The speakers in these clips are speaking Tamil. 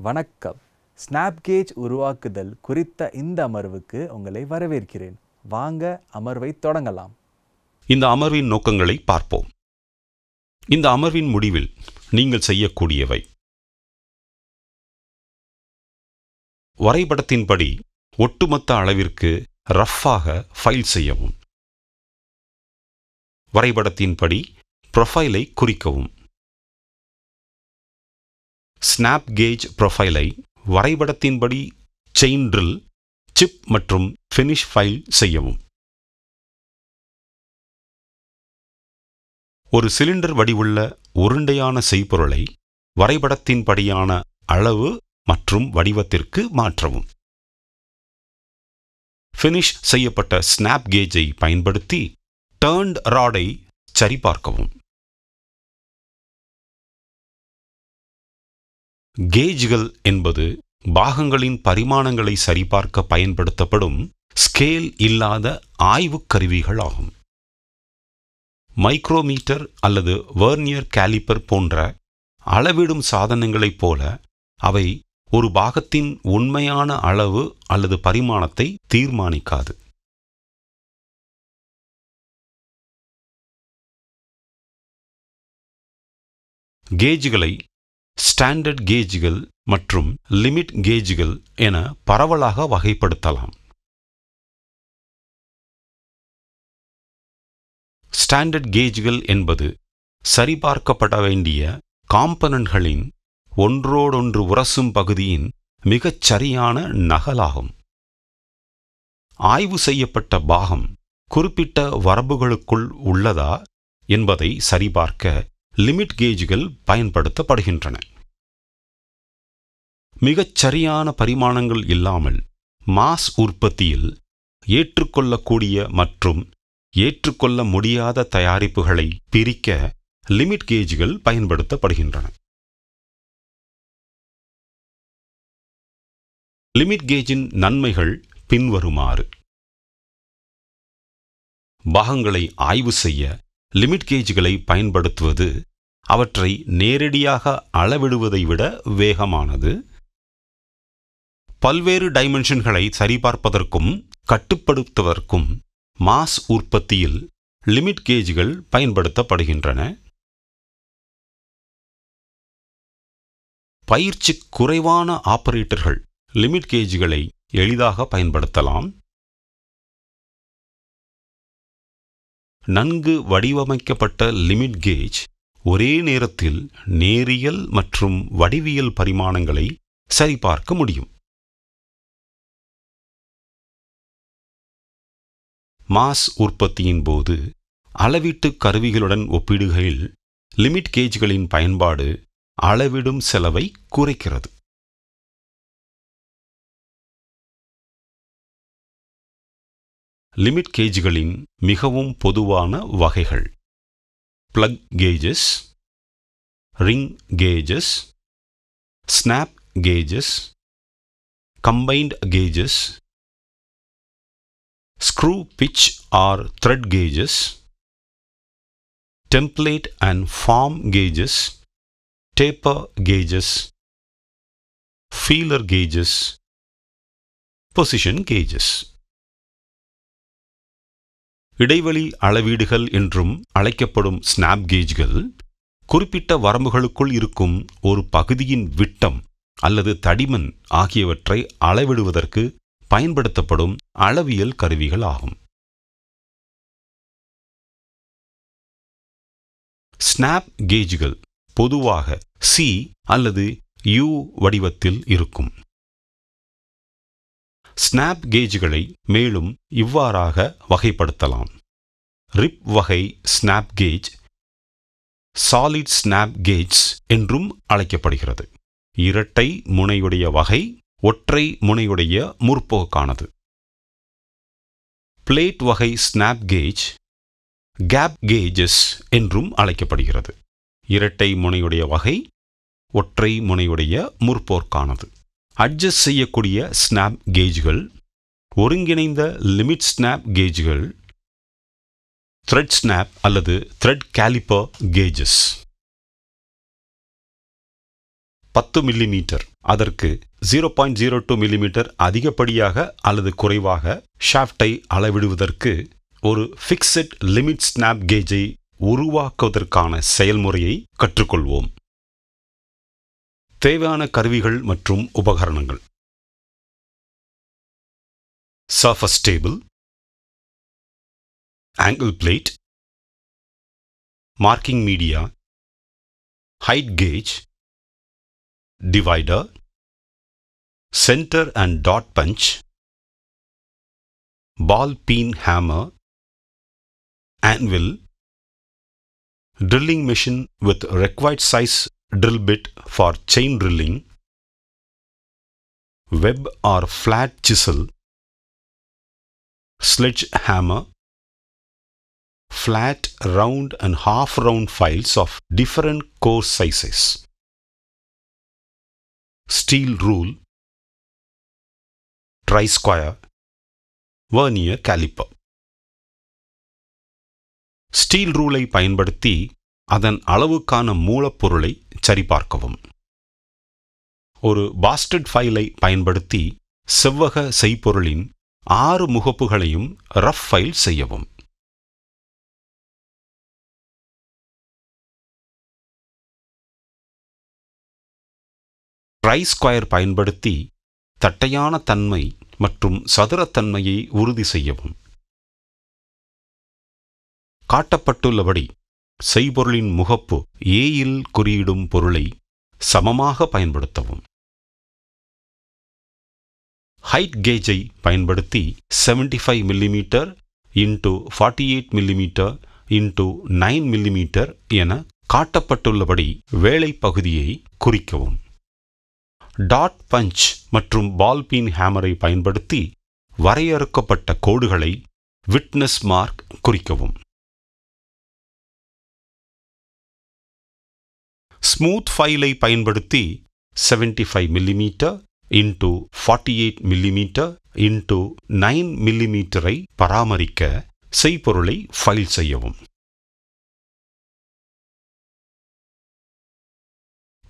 வணக்கம். ஸ்னாப் கேஜ் உருவாக்குதல் குறித்த இந்த அமர்வுக்கு உங்களை வரவேற்கிறேன். வாங்க அமர்வை தொடங்கலாம். இந்த அமர்வின் நோக்கங்களை பார்ப்போம். இந்த அமர்வின் முடிவில் நீங்கள் செய்யக்கூடியவை: வரைபடத்தின்படி ஒட்டுமொத்த அளவிற்கு ரஃப்பாக ஃபைல் செய்யவும். வரைபடத்தின்படி ப்ரொஃபைலை குறிக்கவும். ஸ்னாப் கேஜ் ப்ரொஃபைலை வரைபடத்தின்படி செயின் ட்ரில், சிப் மற்றும் ஃபினிஷ் ஃபைல் செய்யவும். ஒரு சிலிண்டர் வடிவுள்ள உருண்டையான செய்பொருளை வரைபடத்தின்படியான அளவு மற்றும் வடிவத்திற்கு மாற்றவும். ஃபினிஷ் செய்யப்பட்ட ஸ்னாப் கேஜை பயன்படுத்தி டர்ன்ட் ராடை சரிபார்க்கவும். கேஜ்கள் என்பது பாகங்களின் பரிமாணங்களை சரிபார்க்க பயன்படுத்தப்படும் ஸ்கேல் இல்லாத ஆய்வுக் கருவிகள் ஆகும். மைக்ரோமீட்டர் அல்லது வெர்னியர் கேலிப்பர் போன்ற அளவிடும் சாதனங்களைப் போல அவை ஒரு பாகத்தின் உண்மையான அளவு அல்லது பரிமாணத்தை தீர்மானிக்காது. கேஜ்களை ஸ்டாண்டர்ட் கேஜ்கள் மற்றும் லிமிட் கேஜ்கள் என பரவலாக வகைப்படுத்தலாம். ஸ்டாண்டர்ட் கேஜ்கள் என்பது சரிபார்க்கப்பட வேண்டிய காம்பனன்ட்களின் ஒன்றோடொன்று உரசும் பகுதியின் மிகச் சரியான நகலாகும். ஆய்வு செய்யப்பட்ட பாகம் குறிப்பிட்ட வரம்புகளுக்குள் உள்ளதா என்பதை சரிபார்க்க லிமிட் கேஜ்கள் பயன்படுத்தப்படுகின்றன. மிகச் சரியான பரிமாணங்கள் இல்லாமல் மாஸ் உற்பத்தியில் ஏற்றுக்கொள்ளக்கூடிய மற்றும் ஏற்றுக்கொள்ள முடியாத தயாரிப்புகளை பிரிக்க லிமிட் கேஜ்கள் பயன்படுத்தப்படுகின்றன. லிமிட் கேஜின் நன்மைகள் பின்வருமாறு: பாகங்களை ஆய்வு செய்ய லிமிட் கேஜ்களை பயன்படுத்துவது அவற்றை நேரடியாக அளவிடுவதை விட வேகமானது. பல்வேறு டைமென்ஷன்களை சரிபார்ப்பதற்கும் கட்டுப்படுத்துவதற்கும் மாஸ் உற்பத்தியில் லிமிட் கேஜ்கள் பயன்படுத்தப்படுகின்றன. பயிற்சி குறைவான ஆபரேட்டர்கள் லிமிட் கேஜ்களை எளிதாக பயன்படுத்தலாம். நன்கு வடிவமைக்கப்பட்ட லிமிட் கேஜ் ஒரே நேரத்தில் நேரியல் மற்றும் வடிவியல் பரிமாணங்களை சரிபார்க்க முடியும். மாஸ் உற்பத்தியின் போது அளவீட்டு கருவிகளுடன் ஒப்பிடுகையில் லிமிட் கேஜ்களின் பயன்பாடு அளவிடும் செலவை குறைக்கிறது. லிமிட் கேஜ்களின் மிகவும் பொதுவான வகைகள்: plug gauges, ring gauges, snap gauges, combined gauges, screw pitch or thread gauges, template and form gauges, taper gauges, feeler gauges, position gauges. இடைவெளி அளவீடுகள் என்றும் அழைக்கப்படும் ஸ்னாப் கேஜ்கள் குறிப்பிட்ட வரம்புகளுக்குள் இருக்கும் ஒரு பகுதியின் விட்டம் அல்லது தடிமன் ஆகியவற்றை அளவிடுவதற்கு பயன்படுத்தப்படும் அளவியல் கருவிகள் ஆகும். ஸ்னாப் கேஜ்கள் பொதுவாக சி அல்லது யூ வடிவத்தில் இருக்கும். ஸ்னாப் கேஜ்களை மேலும் இவ்வாறாக வகைப்படுத்தலாம்: ரிப் வகை ஸ்னாப் கேஜ் சாலிட் ஸ்னாப் கேஜ்ஸ் என்றும் அழைக்கப்படுகிறது. இரட்டை முனையுடைய வகை ஒற்றை முனையுடைய முற்போக்கானது. பிளேட் வகை ஸ்னாப் கேஜ் கேப் கேஜஸ் என்றும் அழைக்கப்படுகிறது. இரட்டை முனையுடைய வகை ஒற்றை முனையுடைய முற்போக்கானது. அட்ஜஸ்ட் செய்யக்கூடிய ஸ்னாப் கேஜ்கள், ஒருங்கிணைந்த லிமிட் ஸ்னாப் கேஜ்கள், த்ரெட் ஸ்னாப் அல்லது த்ரெட் கேலிப்பர் கேஜஸ். 10 மில்லிமீட்டர். அதற்கு 0.02 மில்லிமீட்டர் அதிகப்படியாக அல்லது குறைவாக ஷாஃப்டை அளவிடுவதற்கு ஒரு ஃபிக்ஸட் லிமிட் ஸ்னாப் கேஜை உருவாக்குவதற்கான செயல்முறையை கற்றுக்கொள்வோம். தேவையான கருவிகள் மற்றும் உபகரணங்கள்: surface table, angle plate, marking media, height gauge, divider, center and dot punch, ball peen hammer, anvil, drilling machine with required size drill bit for chain drilling, web or flat chisel, sledgehammer, flat, round and half round files of different core sizes, steel rule, tri-square, vernier caliper. Steel ரூலை பயன்படுத்தி அதன் அளவுக்கான மூலப்பொருளை சரிபார்க்கவும். ஒரு பாஸ்டட் ஃபைலை பயன்படுத்தி செவ்வக செய்பொருளின் 6 முகப்புகளையும் ரஃப் ஃபைல் செய்யவும். ட்ரை-ஸ்கொயர் பயன்படுத்தி தட்டையான தன்மை மற்றும் சதுரத்தன்மையை உறுதி செய்யவும். காட்டப்பட்டுள்ளபடி செய்பொருளின் முகப்பு ஏயில் குறியிடும் பொருளை சமமாக பயன்படுத்தவும். ஹைட் கேஜை பயன்படுத்தி 75 millimetre into 48 millimetre into 9 millimetre என காட்டப்பட்டுள்ளபடி வேலை பகுதியை குறிக்கவும். டாட் பஞ்ச் மற்றும் பால் பீன் ஹேமரை பயன்படுத்தி வரையறுக்கப்பட்ட கோடுகளை விட்னஸ் மார்க் குறிக்கவும். ஸ்மூத் ஃபைலை பயன்படுத்தி 75 மில்லிமீட்டர் இன்டு 48 மில்லிமீட்டர் இன்டு 9 மில்லிமீட்டரை பராமரிக்க செய்பொருளை ஃபைல் செய்யவும்.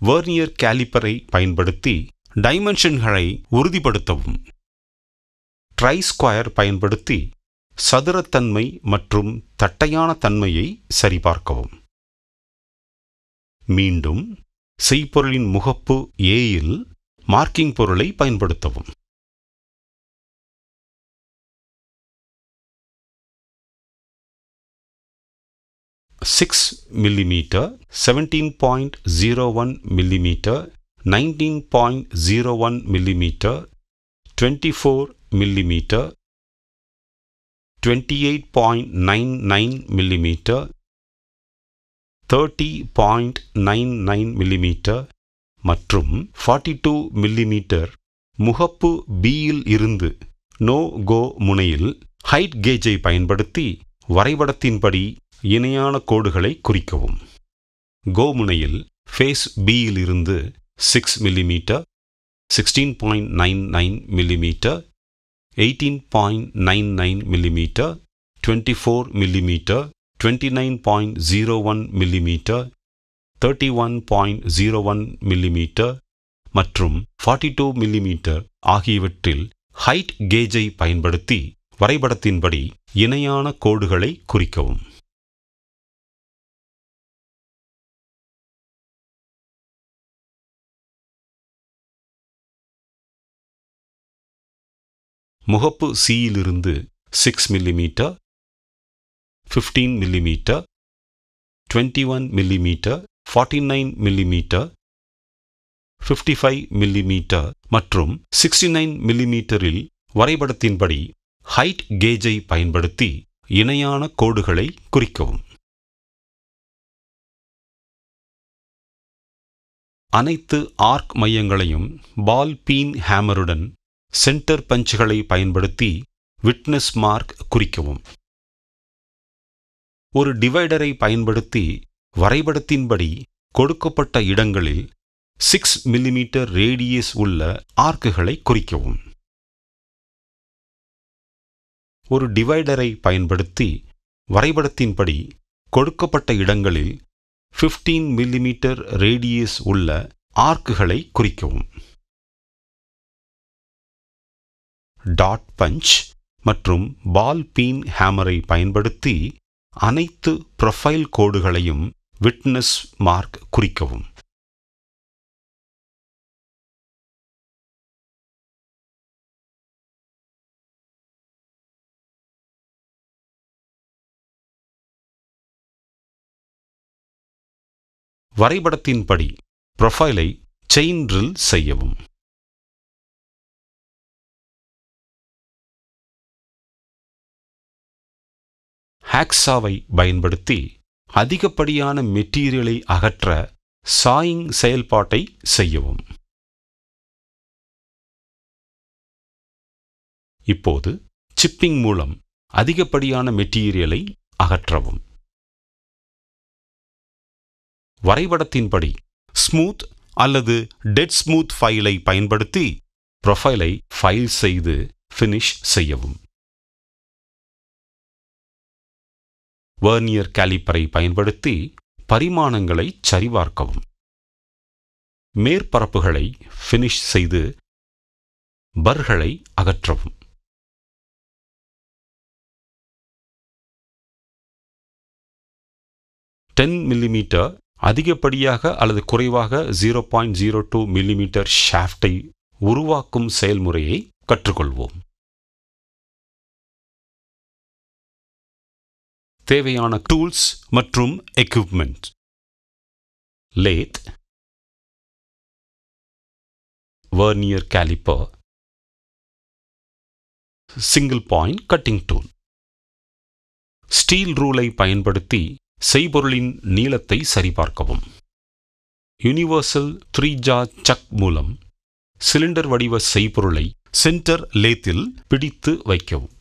வெர்னியர் கேலிப்பரை பயன்படுத்தி டைமென்ஷன்களை உறுதிப்படுத்தவும். ட்ரை-ஸ்கொயர் பயன்படுத்தி சதுரத்தன்மை மற்றும் தட்டையான தன்மையை சரிபார்க்கவும். மீண்டும் செய்பொருளின் முகப்பு ஏயில் மார்க்கிங் பொருளை பயன்படுத்தவும். Six millimetre, 17.01 millimetre, 19.01 millimetre, 24 millimetre, 28.99 millimetre, 30.99 millimetre மற்றும் 42 மில்லிமீட்டர் முகப்பு பியில் இருந்து நோ கோ முனையில் ஹைட் கேஜை பயன்படுத்தி வரைபடத்தின்படி இணையான கோடுகளை குறிக்கவும். கோ முனையில் ஃபேஸ் பியில் இருந்து 6 millimetre, 16.99 millimetre, 18.99 millimetre, 24 millimetre, 29.01 millimetre, 31.01 millimetre மற்றும் 42 மில்லிமீட்டர் ஆகியவற்றில் ஹைட் கேஜை பயன்படுத்தி வரைபடத்தின்படி இணையான கோடுகளை குறிக்கவும். முகப்பு சியிலிருந்து 6 millimetre, 15 millimetre, 21 millimetre, 49 millimetre, 55 millimetre மற்றும் 69 மில்லிமீட்டரில் வரைபடத்தின்படி ஹைட் கேஜை பயன்படுத்தி இணையான கோடுகளை குறிக்கவும். அனைத்து ஆர்க் மையங்களையும் பால் பீன் ஹேமருடன் சென்டர் பஞ்சுகளை பயன்படுத்தி விட்னஸ் மார்க் குறிக்கவும். ஒரு டிவைடரை பயன்படுத்தி வரைபடத்தின்படி கொடுக்கப்பட்ட இடங்களில் 6 மில்லிமீட்டர் ரேடியஸ் உள்ள ஆர்க்குகளை குறிக்கவும். ஒரு டிவைடரை பயன்படுத்தி வரைபடத்தின்படி கொடுக்கப்பட்ட இடங்களில் 15 மில்லிமீட்டர் ரேடியஸ் உள்ள ஆர்க்குகளை குறிக்கவும். டாட் பஞ்ச் மற்றும் பால் பீன் ஹேமரை பயன்படுத்தி அனைத்து ப்ரொஃபைல் கோடுகளையும் விட்னஸ் மார்க் குறிக்கவும். வரைபடத்தின்படி ப்ரொஃபைலை செயின் ட்ரில் செய்யவும். ஹேக்ஸாவை பயன்படுத்தி அதிகப்படியான மெட்டீரியலை அகற்ற சாயிங் செயல்பாட்டை செய்யவும். இப்போது சிப்பிங் மூலம் அதிகப்படியான மெட்டீரியலை அகற்றவும். வரைபடத்தின்படி ஸ்மூத் அல்லது டெட் ஸ்மூத் ஃபைலை பயன்படுத்தி ப்ரொஃபைலை ஃபைல் செய்து ஃபினிஷ் செய்யவும். வெர்னியர் கேலிப்பரை பயன்படுத்தி பரிமாணங்களை சரிபார்க்கவும். மேற்பரப்புகளை ஃபினிஷ் செய்து பர்களை அகற்றவும். மில்லிமீட்டர் அதிகப்படியாக அல்லது குறைவாக 0.02 மில்லிமீட்டர் ஷாஃப்டை உருவாக்கும் செயல்முறையை கற்றுக்கொள்வோம். தேவையான டூல்ஸ் மற்றும் equipment: lathe, vernier calliper, single point cutting tool. Steel ரூலை பயன்படுத்தி செய்பொருளின் நீளத்தை சரிபார்க்கவும். யூனிவர்சல் 3-ஜா சக் மூலம் சிலிண்டர் வடிவ செய்பொருளை சென்டர் லேத்தில் பிடித்து வைக்கவும்.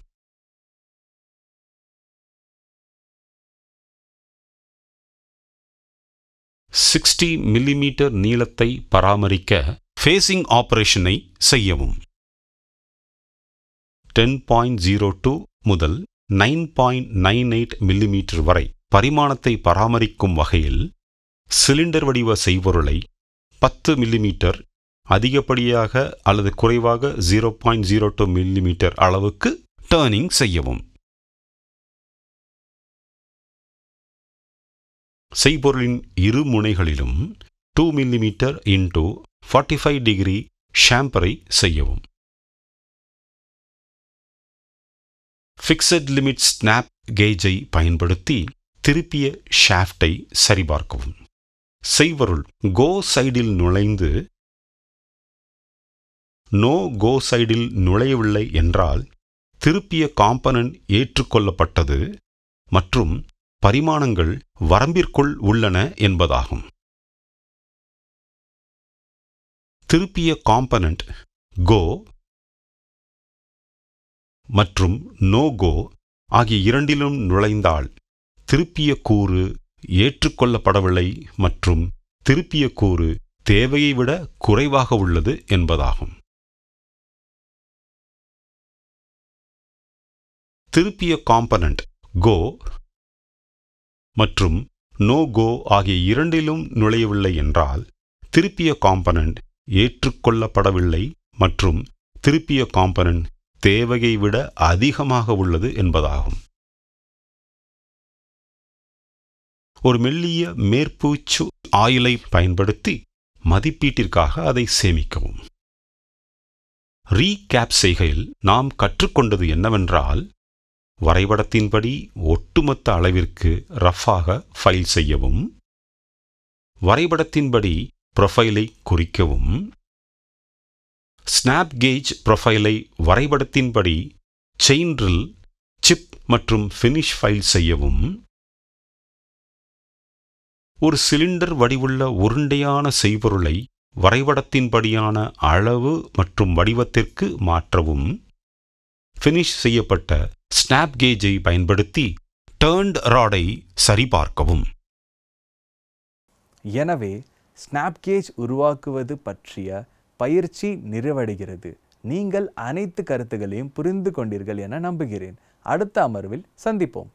மில்லிமீட்டர் நீளத்தை பராமரிக்க ஃபேசிங் ஆபரேஷனை செய்யவும். 10.02 முதல் 9.98 மில்லிமீட்டர் வரை பரிமாணத்தை பராமரிக்கும் வகையில் சிலிண்டர் வடிவ செய்பொருளை 10 மில்லிமீட்டர் அதிகப்படியாக அல்லது குறைவாக 0.02 மில்லிமீட்டர் அளவுக்கு டர்னிங் செய்யவும். செய்பொருளின் இரு முனைகளிலும் 2 மில்லிமீட்டர் இன்டு 45 டிகிரி ஷாம்பரை செய்யவும். ஃபிக்ஸட் லிமிட் ஸ்னாப் கேஜை பயன்படுத்தி திருப்பிய ஷாஃப்டை சரிபார்க்கவும். செய்பொருள் கோ சைடில் நுழைந்து நோ கோ சைடில் நுழையவில்லை என்றால் திருப்பிய காம்பனன்ட் ஏற்றுக்கொள்ளப்பட்டது மற்றும் பரிமாணங்கள் வரம்பிற்குள் உள்ளன என்பதாகும். திருப்பிய காம்பனன்ட் கோ மற்றும் நோ கோ ஆகிய இரண்டிலும் நுழைந்தால் திருப்பிய கூறு ஏற்றுக்கொள்ளப்படவில்லை மற்றும் திருப்பிய கூறு தேவையை விட குறைவாக உள்ளது என்பதாகும். திருப்பிய காம்பனன்ட் கோ மற்றும் நோ கோ ஆகிய இரண்டிலும் நுழையவில்லை என்றால் திருப்பிய காம்பனன்ட் ஏற்றுக்கொள்ளப்படவில்லை மற்றும் திருப்பிய காம்பனன்ட் தேவையை விட அதிகமாக உள்ளது என்பதாகும். ஒரு மெல்லிய மேற்பூச்சு ஆயிலை பயன்படுத்தி மதிப்பீட்டிற்காக அதை சேமிக்கவும். ரீகேப் செய்கையில் நாம் கற்றுக்கொண்டது என்னவென்றால், வரைபடத்தின்படி ஒட்டுமொத்த அளவிற்கு ரஃப்பாக ஃபைல் செய்யவும், வரைபடத்தின்படி ப்ரொஃபைலை குறிக்கவும், ஸ்னாப் கேஜ் ப்ரொஃபைலை வரைபடத்தின்படி செயின் ட்ரில், சிப் மற்றும் ஃபினிஷ் ஃபைல் செய்யவும், ஒரு சிலிண்டர் வடிவுள்ள உருண்டையான செய்பொருளை வரைபடத்தின்படியான அளவு மற்றும் வடிவத்திற்கு மாற்றவும், ஃபினிஷ் செய்யப்பட்ட ஸ்னாப் கேஜை பயன்படுத்தி டர்ன்ட் ராடை சரிபார்க்கவும். எனவே ஸ்னாப் கேஜ் உருவாக்குவது பற்றிய பயிற்சி நிறைவடைகிறது. நீங்கள் அனைத்து கருத்துகளையும் புரிந்து கொண்டீர்கள் என நம்புகிறேன். அடுத்த அமர்வில் சந்திப்போம்.